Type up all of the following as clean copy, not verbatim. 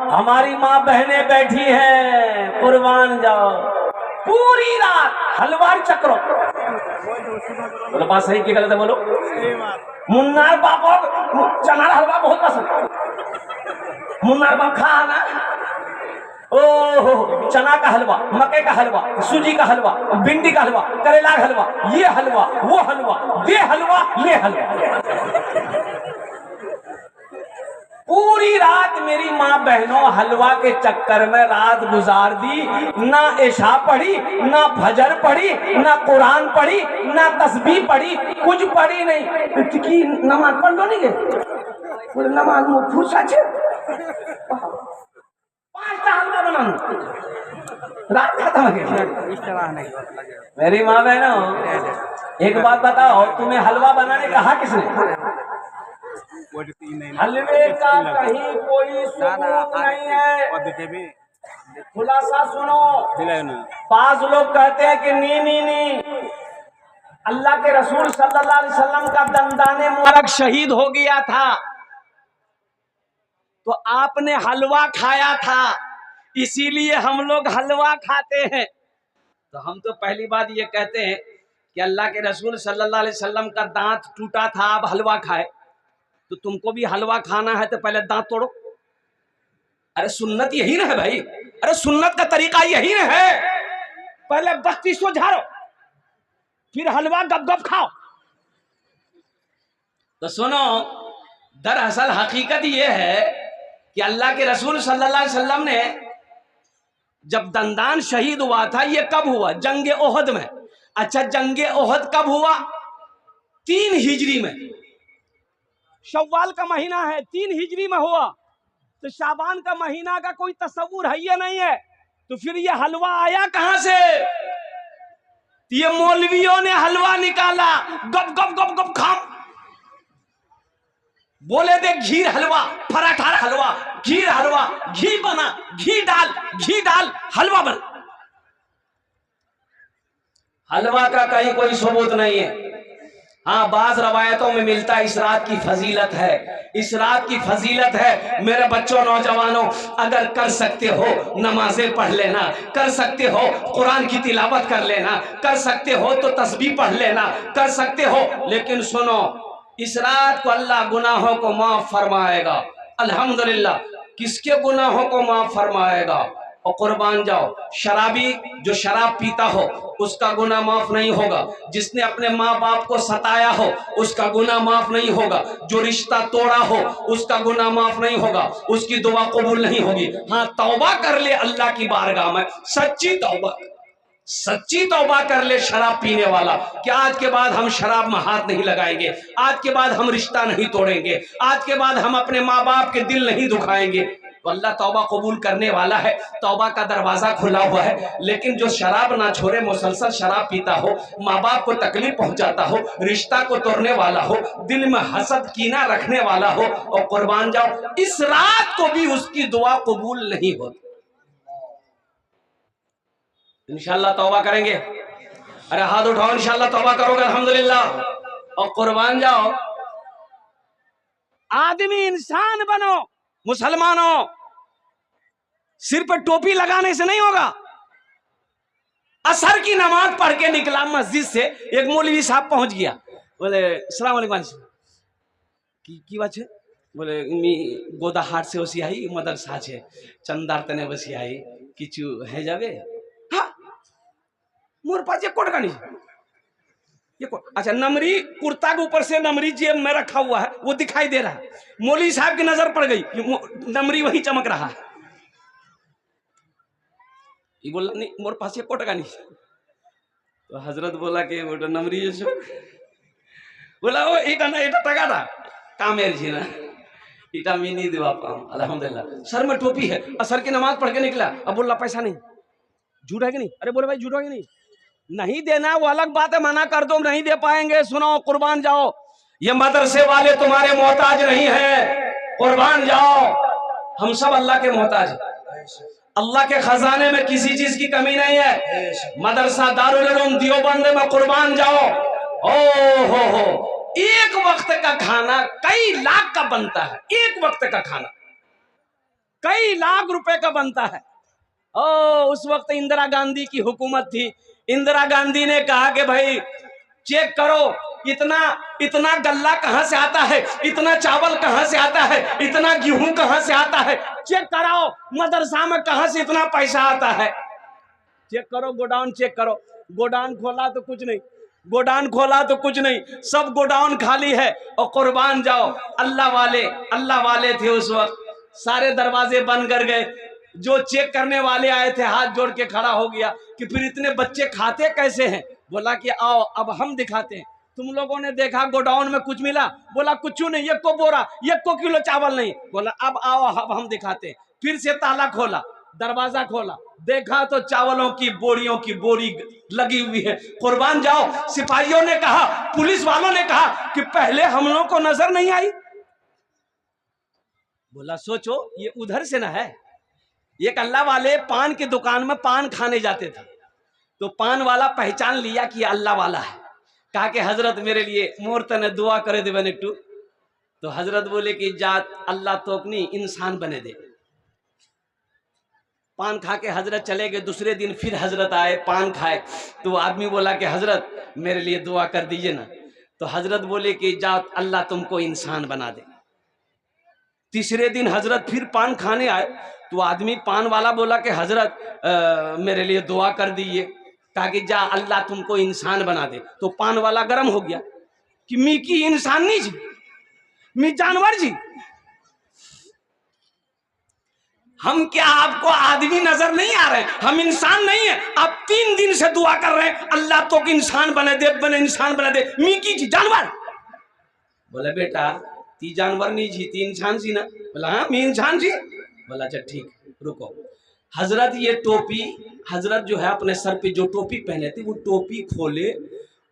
हमारी माँ बहनें बैठी हैं, कुर्बान जाओ। पूरी रात हलवार चक्रो। बोलो बात सही की गलत है? बोलो। मुन्नार बाप को चना हलवा बहुत पसंद। मुन्नार बाप खा ना, ओहो, चना का हलवा, मकई का हलवा, सूजी का हलवा, भिंडी का हलवा, करेला का हलवा, ये हलवा, वो हलवा, ये हलवा, ये हलवा। पूरी रात मेरी माँ बहनों हलवा के चक्कर में रात गुजार दी। ना इशा पढ़ी, ना फजर पढ़ी, ना कुरान पढ़ी, ना तस्बीह पढ़ी, कुछ पढ़ी नहीं। की नमाज पढ़ लो नहीं गए, बोले नमाज में फुर्सत है, 5टा हलवा बनाऊं, रात खत्म हो गई। मेरी माँ बहनों एक बात बताओ, तुम्हें हलवा बनाने कहा किसने? हलवे का कहीं कोई सबूत नहीं है। खुलासा सुनो, बाज लोग कहते हैं कि नी अल्लाह के रसूल सल्लल्लाहु अलैहि वसल्लम का दंदाने मुबारक शहीद हो गया था तो आपने हलवा खाया था, इसीलिए हम लोग हलवा खाते हैं। तो हम तो पहली बात ये कहते हैं कि अल्लाह के रसूल सल्लल्लाहु अलैहि वसल्लम का दांत टूटा था, आप हलवा खाए, तो तुमको भी हलवा खाना है तो पहले दांत तोड़ो। अरे सुन्नत यही ना है भाई, अरे सुन्नत का तरीका यही ना है, पहले बत्तीस को झाड़ो फिर हलवा गप गप खाओ। तो सुनो, दरअसल हकीकत यह है कि अल्लाह के रसूल सल्लल्लाहु अलैहि वसल्लम ने जब दंदान शहीद हुआ था, ये कब हुआ? जंगे ओहद में। अच्छा, जंगे ओहद कब हुआ? 3 हिजरी में, शव्वाल का महीना है, 3 हिजरी में हुआ। तो शाबान का महीना का कोई तस्वुर है ये नहीं है, तो फिर ये हलवा आया कहां से? ये मौलवियों ने हलवा निकाला, गप गप गप गप खाओ। बोले दे घीर हलवा, पराठा हलवा, घीर हलवा, घी बना, घी डाल हलवा बना। हलवा का कहीं कोई सबूत नहीं है। हाँ, बाज रवायतों में मिलता है इस रात की फजीलत है, इस रात की फजीलत है। मेरे बच्चों, नौजवानों, अगर कर सकते हो नमाजें पढ़ लेना, कर सकते हो कुरान की तिलावत कर लेना, कर सकते हो तो तस्बीह पढ़ लेना, कर सकते हो। लेकिन सुनो, इस रात को अल्लाह गुनाहों को माफ फरमाएगा। अल्हम्दुलिल्लाह। किसके गुनाहों को माफ फरमाएगा? और कुर्बान जाओ, शराबी जो शराब पीता हो उसका गुनाह माफ नहीं होगा, जिसने अपने माँ बाप को सताया हो उसका गुनाह माफ नहीं होगा, जो रिश्ता तोड़ा हो उसका गुनाह माफ नहीं होगा, उसकी दुआ कबूल नहीं होगी। हाँ, तौबा कर ले अल्लाह की बारगाह में, सच्ची तौबा कर ले शराब पीने वाला कि आज के बाद हम शराब में हाथ नहीं लगाएंगे, आज के बाद हम रिश्ता नहीं तोड़ेंगे, आज के बाद हम अपने माँ बाप के दिल नहीं दुखाएंगे। तो अल्लाह तौबा कबूल करने वाला है, तौबा का दरवाजा खुला हुआ है। लेकिन जो शराब ना छोड़े, मुसलसल शराब पीता हो, माँ बाप को तकलीफ पहुंचाता हो, रिश्ता को तोड़ने वाला हो, दिल में हसद कीना रखने वाला हो, और कुर्बान जाओ, इस रात को भी उसकी दुआ कबूल नहीं होती। इंशाल्लाह तौबा करेंगे? अरे हाथ उठाओ, इंशाल्लाह तौबा करोगे अल्हम्दुलिल्लाह। और कुर्बान जाओ, आदमी इंसान बनो। मुसलमानों, सिर पर टोपी लगाने से नहीं होगा। असर की नमाज पढ़ के निकला मस्जिद से, एक मौलवी साहब पहुंच गया, बोले अस्सलाम वालेकुम की बात है? बोले गोदा हाट से वसी आई मदरसा है चंदार तने वसी आई किचु है जावे। हाँ, मोर पास ये कोट का नहीं, ये कोट। अच्छा, नमरी कुर्ता के ऊपर से नमरी जेब में रखा हुआ है, वो दिखाई दे रहा है। मौलवी साहब की नजर पड़ गई, नमरी वही चमक रहा है। ये बोला नहीं, मोर पास ये कोट का नहीं। तो हजरत बोला कि वो नमरी जो बोला वो इटा ना इटा टका था कामेर जी ना इटा मी नहीं दिवा पाऊं। अल्हम्दुलिल्लाह, सर में टोपी है, असर की नमाज पढ़ के निकला। अब बोला पैसा नहीं, झूठ है कि नहीं? अरे बोले भाई झूठ है कि नहीं? नहीं देना वो अलग बात है, मना कर दो, नहीं दे पाएंगे। सुनो, कुर्बान जाओ, ये मदरसे वाले तुम्हारे मोहताज नहीं है, कुर्बान जाओ, हम सब अल्लाह के मोहताज हैं। अल्लाह के खजाने में किसी चीज की कमी नहीं है। मदरसा दारुल उलूम देवबंद में कुर्बान जाओ, ओ हो, एक वक्त का खाना कई लाख का बनता है, एक वक्त का खाना कई लाख रुपए का बनता है। ओ उस वक्त इंदिरा गांधी की हुकूमत थी। इंदिरा गांधी ने कहा कि भाई चेक करो, इतना इतना गल्ला कहां से आता है, इतना चावल कहां से आता है, इतना गेहूं कहां से आता है, चेक कराओ मदरसा में कहां से इतना पैसा आता है, चेक करो, गोडाउन चेक करो। गोडाउन खोला तो कुछ नहीं, गोडाउन खोला तो कुछ नहीं, सब गोडाउन खाली है। और कुर्बान जाओ, अल्लाह वाले थे उस वक्त, सारे दरवाजे बंद कर गए। जो चेक करने वाले आए थे हाथ जोड़ के खड़ा हो गया कि फिर इतने बच्चे खाते कैसे हैं। बोला कि आओ अब हम दिखाते हैं। तुम लोगों ने देखा गोडाउन में कुछ मिला? बोला कुछ नहीं, 1 को बोरा, 1 को किलो चावल नहीं। बोला अब आओ अब हम दिखाते हैं। फिर से ताला खोला, दरवाजा खोला, देखा तो चावलों की बोरियों की बोरी लगी हुई है। कुर्बान जाओ, सिपाहियों ने कहा, पुलिस वालों ने कहा कि पहले हम लोगों को नजर नहीं आई। बोला सोचो ये उधर से ना है। एक अल्लाह वाले पान की दुकान में पान खाने जाते थे, तो पान वाला पहचान लिया कि अल्लाह वाला है। कहा कि हजरत मेरे लिए मोरतने दुआ करे दे बने टू। तो हजरत बोले कि जात अल्लाह तोकनी इंसान बने दे। पान खा के हजरत चले गए। दूसरे दिन फिर हजरत आए, पान खाए, तो आदमी बोला कि हजरत मेरे लिए दुआ कर दीजिए ना। तो हजरत बोले कि जात अल्लाह तुमको इंसान बना दे। तीसरे दिन हजरत फिर पान खाने आए, तो आदमी पान वाला बोला कि हजरत मेरे लिए दुआ कर दीजिए। कहा कि जा अल्लाह तुमको इंसान बना दे। तो पान वाला गर्म हो गया कि मी की इंसान नहीं जी, मी जानवर जी। हम क्या आपको आदमी नजर नहीं आ रहे? हम इंसान नहीं है? आप 3 दिन से दुआ कर रहे हैं अल्लाह तो इंसान बने दे, बने इंसान बना दे। मी की जी जानवर। बोले बेटा ती जानवर नहीं जी, ती इंसान सी ना। बोला हाँ मी इंसान जी। बोला अच्छा ठीक रुको। हजरत ये टोपी, हजरत जो है अपने सर पे जो टोपी पहने थे वो टोपी खोले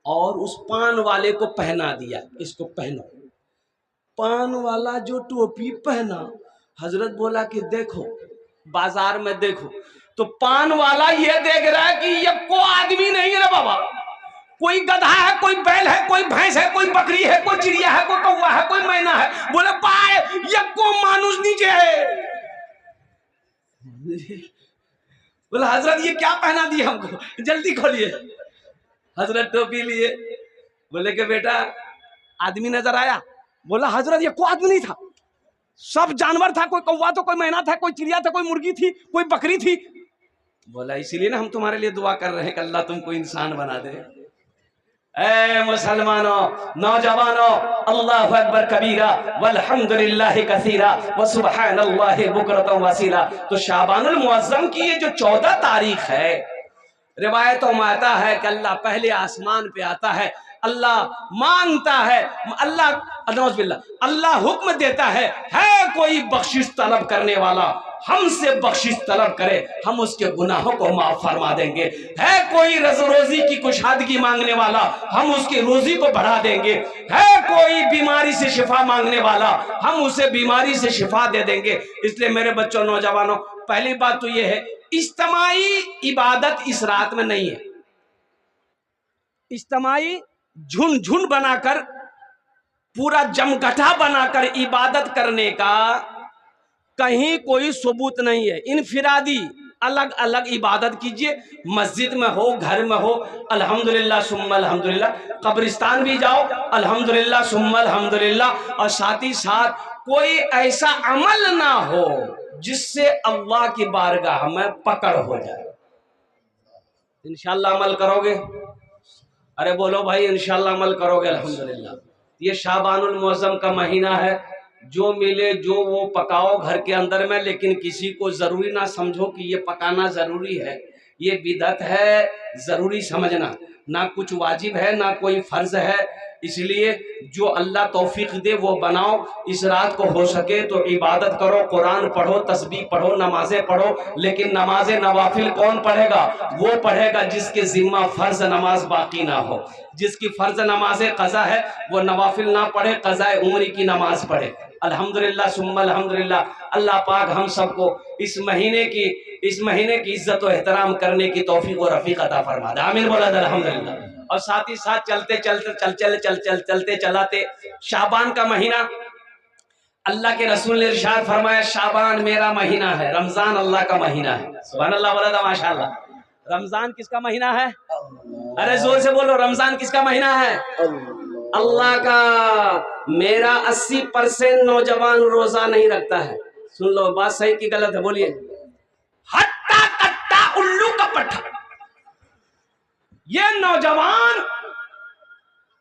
और उस पान वाले को पहना दिया, इसको पहनो। पान वाला जो टोपी पहना, हजरत बोला कि देखो बाजार में देखो, तो पान वाला ये देख रहा है कि ये को आदमी नहीं है बाबा, कोई गधा है, कोई बैल है, कोई भैंस है, कोई बकरी है, कोई चिड़िया है, कोई कौवा है, कोई मैना है। बोले पाए ये को मानुष नीचे है। बोला हजरत ये क्या पहना दिया हमको, जल्दी खोलिए। हजरत टोपी लिए, बोले कि बेटा आदमी नजर आया? बोला हजरत ये कोई आदमी नहीं था, सब जानवर था, कोई कौवा था, कोई मैना था, कोई चिड़िया था, कोई मुर्गी थी, कोई बकरी थी। बोला इसीलिए ना हम तुम्हारे लिए दुआ कर रहे हैं कि अल्लाह तुमको इंसान बना दे। ऐ मुसलमानों, नौजवानों, अल्लाहु अकबर कबीरा वल्हम्दुलिल्लाहि कसीरा व सुब्हानल्लाहि बुकरतन वसीला। तो शाबानुल मुअज्जम की ये जो 14 तारीख है, रिवायतों में आता है कि अल्लाह पहले आसमान पे आता है, अल्लाह मांगता है, अल्लाह हुक्म देता है कोई बख्शिश तलब करने वाला हमसे बख्शिश तलब करे, हम उसके गुनाहों को माफ फरमा देंगे। है कोई रोजी की कुशादगी मांगने वाला, हम उसकी रोजी को बढ़ा देंगे। है कोई बीमारी से शिफा मांगने वाला, हम उसे बीमारी से शिफा दे देंगे। इसलिए मेरे बच्चों, नौजवानों, पहली बात तो यह है इज्तिमाई इबादत इस रात में नहीं है। इज्तिमाई झुंड बनाकर, पूरा जमघटा बनाकर इबादत करने का कहीं कोई सबूत नहीं है। इनफिरादी अलग अलग इबादत कीजिए, मस्जिद में हो, घर में हो, अल्हम्दुलिल्लाह सुम्मा अल्हम्दुलिल्लाह, कब्रिस्तान भी जाओ, अल्हम्दुलिल्लाह सुम्मा अल्हम्दुलिल्लाह। और साथ ही साथ कोई ऐसा अमल ना हो जिससे अल्लाह की बारगाह में पकड़ हो जाए। इंशाअल्लाह अमल करोगे? अरे बोलो भाई इंशाअल्लाह अमल करोगे? अल्हम्दुलिल्लाह। ये शाबानुल मुअज्जम का महीना है, जो मिले जो वो पकाओ घर के अंदर में, लेकिन किसी को जरूरी ना समझो कि ये पकाना जरूरी है। ये बिदअत है, जरूरी समझना, ना कुछ वाजिब है ना कोई फर्ज है। इसलिए जो अल्लाह तौफीक दे वो बनाओ। इस रात को हो सके तो इबादत करो, कुरान पढ़ो, तस्बीह पढ़ो, नमाजें पढ़ो। लेकिन नमाजें नवाफिल कौन पढ़ेगा? वो पढ़ेगा जिसके जिम्मा फर्ज नमाज बाकी ना हो। जिसकी फर्ज नमाजें कज़ा है वो नवाफिल ना पढ़े, कज़ाए उम्र की नमाज पढ़े। अल्हम्दुलिल्लाह सुम्मा अल्हम्दुलिल्लाह। अल्लाह पाक हम सबको इस महीने की इज्जत और एहतराम करने की तौफीक और रफीक अता फरमा दे। आमीन बोला अल्हम्दुलिल्लाह। और साथ ही साथ चलते चलाते शाबान का महीना अल्लाह के रसूल ने इरशाद फरमाया, शाबान मेरा महीना है, रमजान अल्लाह का महीना है। सुभान अल्लाह, बोला माशाअल्लाह। रमजान किसका महीना है? अरे जोर से बोलो, रमजान किसका महीना है? अल्लाह का। मेरा 80% नौजवान रोजा नहीं रखता है। सुन लो, बात सही की गलत है? बोलिए। हट्टा कट्टा उल्लू का पट्टा, ये नौजवान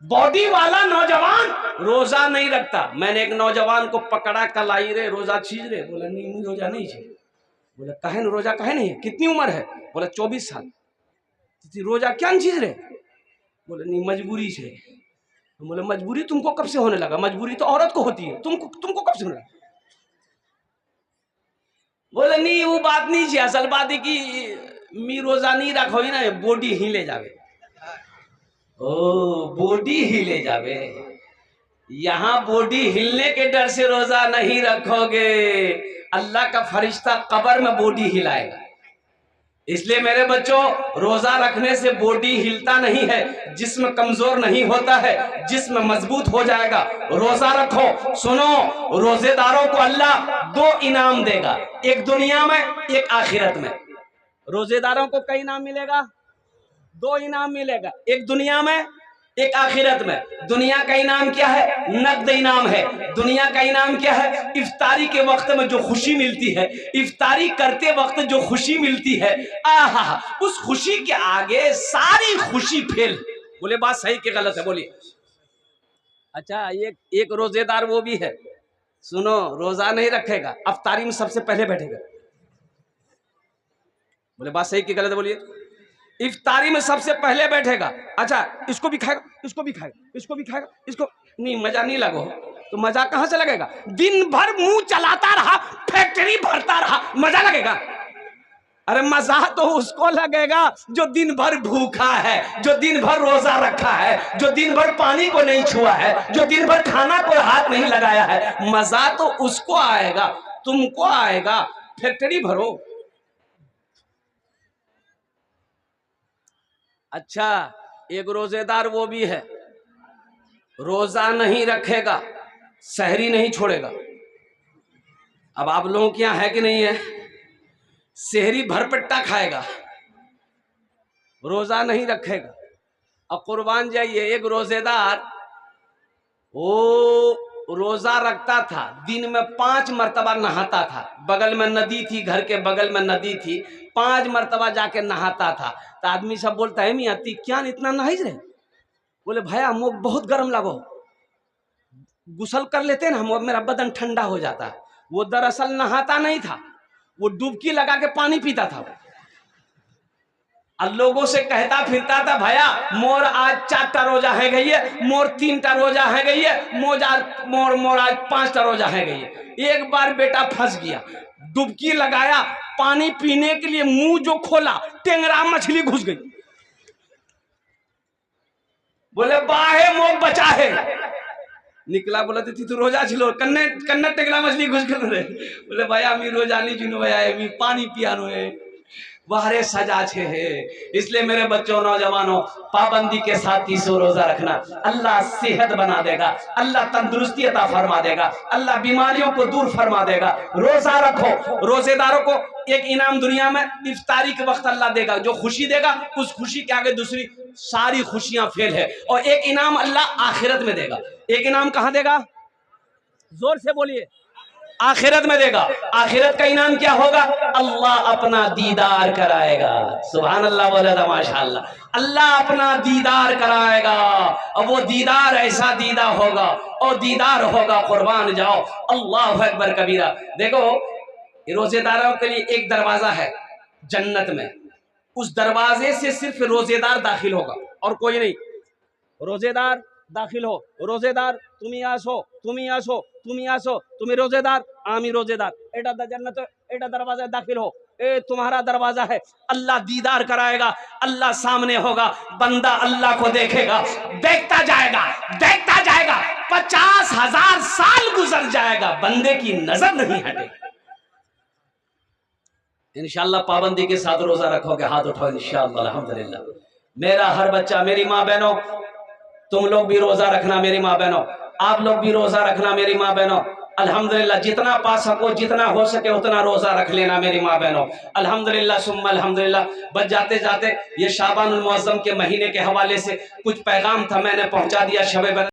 बॉडी वाला नौजवान रोजा नहीं रखता। मैंने एक नौजवान को पकड़ा, कल आई रे रोजा छीज रे। बोला नहीं, रोजा नहीं छीज। बोला कहे न रोजा कहे नहीं है? कितनी उम्र है? बोला 24 साल। रोजा क्या छीज रे? बोले नहीं, मजबूरी से। बोले मजबूरी तुमको कब से होने लगा? मजबूरी तो औरत को होती है, तुमको कब से होने लगा? बोले नहीं वो बात नहीं है, असल बात है कि मी रोजा नहीं रखो ही ना, बॉडी हिले जावे। ओ बॉडी हिले जावे। यहाँ बॉडी हिलने के डर से रोजा नहीं रखोगे, अल्लाह का फरिश्ता कब्र में बॉडी हिलाएगा। इसलिए मेरे बच्चों, रोजा रखने से बॉडी हिलता नहीं है, जिस्म कमजोर नहीं होता है, जिस्म मजबूत हो जाएगा। रोजा रखो। सुनो, रोजेदारों को अल्लाह 2 इनाम देगा, एक दुनिया में एक आखिरत में। रोजेदारों को कई इनाम मिलेगा? 2 इनाम मिलेगा, एक दुनिया में एक आखिरत में। दुनिया का इनाम क्या है? नकद इनाम है। दुनिया का इनाम क्या है? इफ्तारी के वक्त में जो खुशी मिलती है, इफ्तारी करते वक्त जो खुशी मिलती है, आहा, उस खुशी के आगे सारी खुशी फेल। बोले बात सही कि गलत है? बोलिए। अच्छा, एक रोजेदार वो भी है, सुनो, रोजा नहीं रखेगा, इफ्तारी में सबसे पहले बैठेगा। बोले बात सही कि गलत है? बोलिए। इफ्तारी में सबसे पहले बैठेगा। अच्छा, इसको भी खाएगा, इसको भी खाएगा, इसको भी खाएगा, इसको नहीं, मजा नहीं लगो तो मजा कहां से लगेगा? दिन भर मुंह चलाता रहा, फैक्ट्री भरता रहा, मजा लगेगा? अरे मजा तो उसको लगेगा जो दिन भर भूखा है, जो दिन भर रोजा रखा है, जो दिन भर पानी को नहीं छुआ है, जो दिन भर खाना को हाथ नहीं लगाया है। मजा तो उसको आएगा, तुमको आएगा। फैक्ट्री भरो। अच्छा, एक रोजेदार वो भी है, रोजा नहीं रखेगा, सहरी नहीं छोड़ेगा। अब आप लोगों के यहाँ है कि नहीं है? सहरी भरपेटा खाएगा, रोजा नहीं रखेगा। अब कुर्बान जाइए, एक रोजेदार वो रोजा रखता था, दिन में 5 मरतबा नहाता था। बगल में नदी थी, घर के बगल में नदी थी, 5 मरतबा जाके नहाता था। तो आदमी सब बोलता है, मियाँ ती क्या इतना नहाई रहे? बोले भैया मुझे बहुत गर्म लगो, गुसल कर लेते ना, मेरा बदन ठंडा हो जाता। वो दरअसल नहाता नहीं था, वो डुबकी लगा के पानी पीता था। लोगों से कहता फिरता था, भैया मोर आज 4टा रोजा है गई है, मोर 3टा रोजा है गई है, मोर आज 5टा रोजा है गई है। एक बार बेटा फंस गया, डुबकी लगाया, पानी पीने के लिए मुंह जो खोला, टेंगरा मछली घुस गई। बोले बाहे मोह बचा है। निकला, बोला तू रोजा छिलो, कन्ने टेंगरा मछली घुस गई। बोले भैया मी रोजा नहीं चुनो, भैया मी पानी पियानो है, बाहरे सजा छे है। इसलिए मेरे बच्चों, नौजवानों, पाबंदी के साथ 300 रोजा रखना। अल्लाह सेहत बना देगा, अल्लाह तंदुरुस्ती अता फरमा देगा, अल्लाह बीमारियों को दूर फरमा देगा। रोजा रखो। रोजेदारों को एक इनाम दुनिया में इफ्तारी के वक्त अल्लाह देगा, जो खुशी देगा उस खुशी के आगे दूसरी सारी खुशियां फेल है। और एक इनाम अल्लाह आखिरत में देगा। एक इनाम कहां देगा? जोर से बोलिए। आखिरत में देगा। आखिरत का इनाम क्या होगा? अल्लाह अपना दीदार कराएगा। सुभान अल्लाह, बोला था माशाअल्लाह। अल्लाह अपना दीदार कराएगा, और वो दीदार ऐसा दीदा होगा, और दीदार होगा कुर्बान जाओ। अल्लाह अकबर कबीरा। देखो, रोजेदारों के लिए एक दरवाजा है जन्नत में, उस दरवाजे से सिर्फ रोजेदार दाखिल होगा और कोई नहीं। रोजेदार दाखिल हो, रोजेदार तुम आसो, तुम आसो, तुम आसो, तुम्हें रोजेदार, आमी रोजेदार, एटा जन्नत, एटा दरवाजा दाखिल हो, ए तुम्हारा दरवाजा है। अल्लाह दीदार कराएगा, अल्लाह सामने होगा, बंदा अल्लाह को देखेगा, देखता जाएगा, देखता जाएगा, 50,000 साल गुजर जाएगा, बंदे की नजर नहीं हटेगी। इंशाअल्लाह पाबंदी के साथ रोजा रखोगे, हाथ उठाओ इंशाअल्लाह। अल्हम्दुलिल्लाह। मेरा हर बच्चा, मेरी माँ बहनों, तुम लोग भी रोजा रखना, मेरी माँ बहनों, आप लोग भी रोजा रखना, मेरी माँ बहनों। अल्हम्दुलिल्लाह जितना पा सको, जितना हो सके उतना रोज़ा रख लेना मेरी माँ बहनों। अल्हम्दुलिल्लाह सुम्मा अल्हम्दुलिल्लाह। बस जाते जाते ये शाबानुल मुअज़्ज़म के महीने के हवाले से कुछ पैगाम था, मैंने पहुँचा दिया। शब